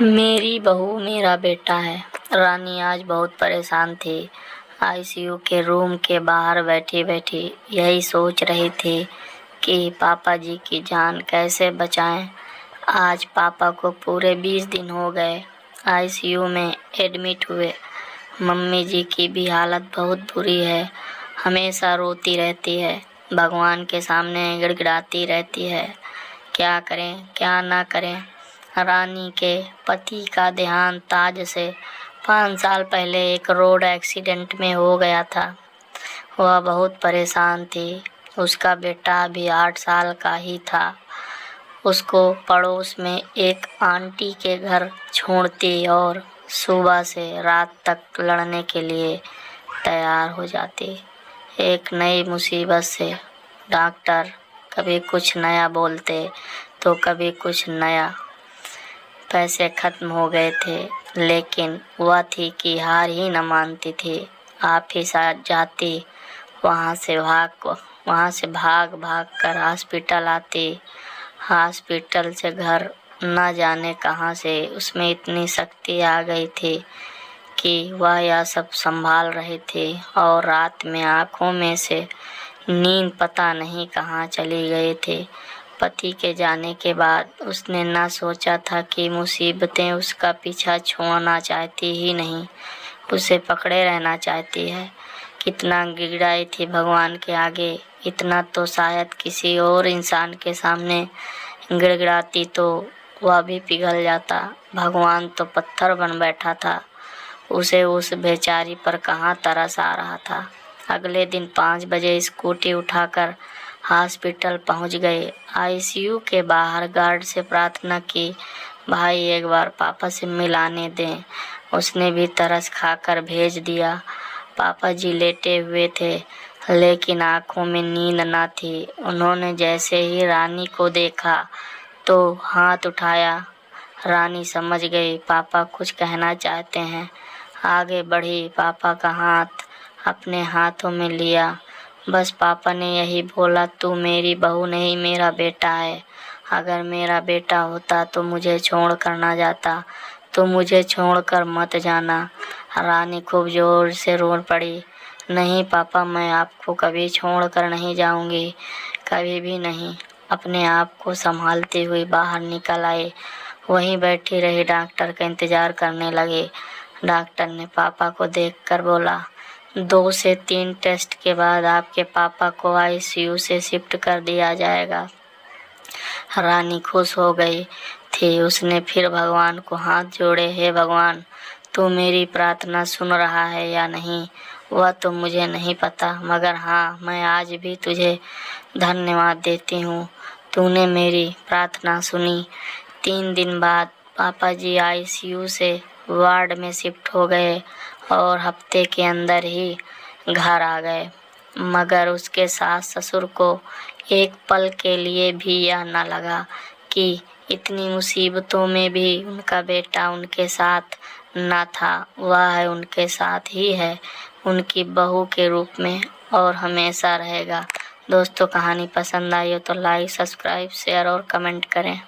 मेरी बहू मेरा बेटा है। रानी आज बहुत परेशान थी। आईसीयू के रूम के बाहर बैठी बैठी यही सोच रही थी कि पापा जी की जान कैसे बचाएं। आज पापा को पूरे 20 दिन हो गए आईसीयू में एडमिट हुए। मम्मी जी की भी हालत बहुत बुरी है, हमेशा रोती रहती है, भगवान के सामने गिड़गिड़ाती रहती है। क्या करें क्या ना करें। रानी के पति का देहांत आज से 5 साल पहले एक रोड एक्सीडेंट में हो गया था। वह बहुत परेशान थी। उसका बेटा अभी 8 साल का ही था। उसको पड़ोस में एक आंटी के घर छोड़ती और सुबह से रात तक लड़ने के लिए तैयार हो जाती। एक नई मुसीबत से डॉक्टर कभी कुछ नया बोलते तो कभी कुछ नया। पैसे खत्म हो गए थे, लेकिन वह थी कि हार ही न मानती थी। आप ही साथ जाती, वहाँ से भाग भाग कर हॉस्पिटल आती। हॉस्पिटल से घर न जाने कहाँ से उसमें इतनी शक्ति आ गई थी कि वह यह सब संभाल रही थी। और रात में आँखों में से नींद पता नहीं कहाँ चली गई थी। पति के जाने के बाद उसने ना सोचा था कि मुसीबतें उसका पीछा छोड़ना चाहती ही नहीं, उसे पकड़े रहना चाहती है। कितना गिड़ाई थी भगवान के आगे, इतना तो शायद किसी और इंसान के सामने गिड़गिड़ाती तो वह भी पिघल जाता। भगवान तो पत्थर बन बैठा था। उसे उस बेचारी पर कहाँ तरस आ रहा था। अगले दिन 5 बजे स्कूटी उठाकर हॉस्पिटल पहुंच गए। आईसीयू के बाहर गार्ड से प्रार्थना की, भाई एक बार पापा से मिलाने दें। उसने भी तरस खाकर भेज दिया। पापा जी लेटे हुए थे, लेकिन आंखों में नींद न थी। उन्होंने जैसे ही रानी को देखा तो हाथ उठाया। रानी समझ गई पापा कुछ कहना चाहते हैं। आगे बढ़ी, पापा का हाथ अपने हाथों में लिया। बस पापा ने यही बोला, तू मेरी बहू नहीं मेरा बेटा है। अगर मेरा बेटा होता तो मुझे छोड़ कर ना जाता। तो मुझे छोड़कर मत जाना। रानी खूब जोर से रो पड़ी। नहीं पापा, मैं आपको कभी छोड़ कर नहीं जाऊंगी, कभी भी नहीं। अपने आप को संभालते हुए बाहर निकल आए। वहीं बैठी रही, डॉक्टर का इंतजार करने लगे। डॉक्टर ने पापा को देखकर बोला, 2 से 3 टेस्ट के बाद आपके पापा को आईसीयू से शिफ्ट कर दिया जाएगा। रानी खुश हो गई थी। उसने फिर भगवान को हाथ जोड़े, हे भगवान, तू मेरी प्रार्थना सुन रहा है या नहीं वह तो मुझे नहीं पता, मगर हाँ, मैं आज भी तुझे धन्यवाद देती हूँ। तूने मेरी प्रार्थना सुनी। 3 दिन बाद पापा जी आईसीयू से वार्ड में शिफ्ट हो गए और हफ्ते के अंदर ही घर आ गए। मगर उसके सास ससुर को एक पल के लिए भी यह न लगा कि इतनी मुसीबतों में भी उनका बेटा उनके साथ न था। वह उनके साथ ही है, उनकी बहू के रूप में, और हमेशा रहेगा। दोस्तों, कहानी पसंद आई हो तो लाइक, सब्सक्राइब, शेयर और कमेंट करें।